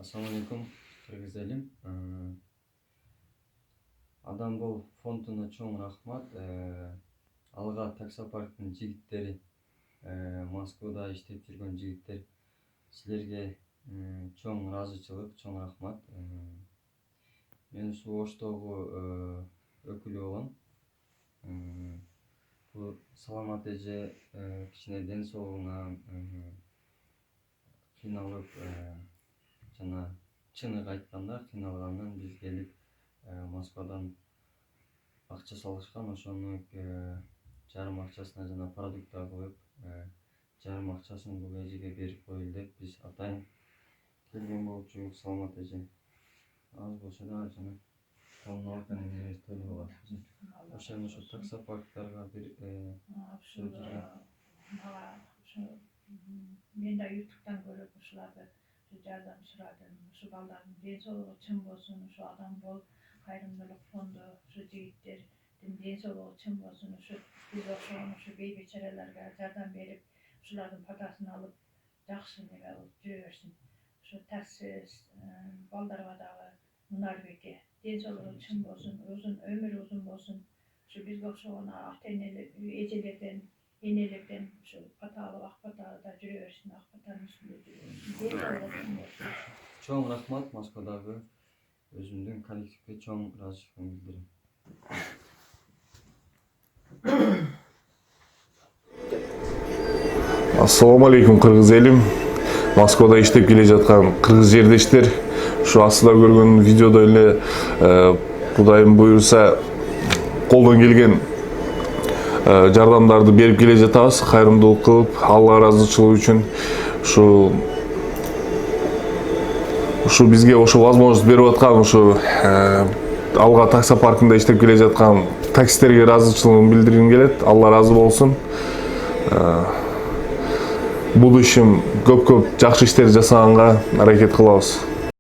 Assalamu alaikum, Кыргыз элим. Адам бол фондуна чоң рахмат. Алга таксопарктын жигиттери, Москвада иштеп жүргөн жигиттер, силерге чоң ыраазычылык, чоң рахмат. Мен ушул Оштогу өкүлү болгон. Бул Саламат эже кичине ден соолугуна кыйналып, жана чыныгы айтканда кыйналгандан биз келип Москвадан акча салышкан, ошону жарым акчасына жана продукттар коюп, жарым акчасын бул эжеге берип коелу деп биз атайын келген болчубуз. Саламат эже, аз болсо да жана коммуналка эмнеңиз төлөп аласыз. Ошону ошо таксопарктарга бир мен да ютубтан көрүп ушуларды жардам сурадым. Ушу балдардын ден соолугу чың болсун, ушу адам бол кайрымдуулук фонду, ушу жигиттердин ден соолугу чың болсун, ушу биз окшогон ушу бейбечараларга жардам берип, ушулардын патасын алып, жакшы неме болуп жүрө берсин. Ушу таксист балдарга дагы Мунарбекке ден соолугу чың болсун, өмүрү узун болсун. Ушу бизге окшогон ата эжелерден, энелерден ушу пата алып, ак патада жүрө берсин, ак патанын үстүндө жүрө берсин. Чоң рахмат. Москвадагы өзүмдүн коллективге чоң ыраазычылыгымды билдирем. Ассаламу алейкум, кыргыз элим. Москвада иштеп келе жаткан кыргыз жердештер, ушу астыда көргөн видеодо эле Кудайым буйруса колдон келген жардамдарды берип келе жатабыз, кайрымдуулук кылып, Алла ыраазычылыгы үчүн. Ушу бизге ошо возможность берип аткан, ушу Алга таксопаркында иштеп келе жаткан таксисттерге ыраазычылыгымды билдиргим келет. Алла ыраазы болсун. Будущем көп-көп жакшы иштер жасаганга аракет кылабыз.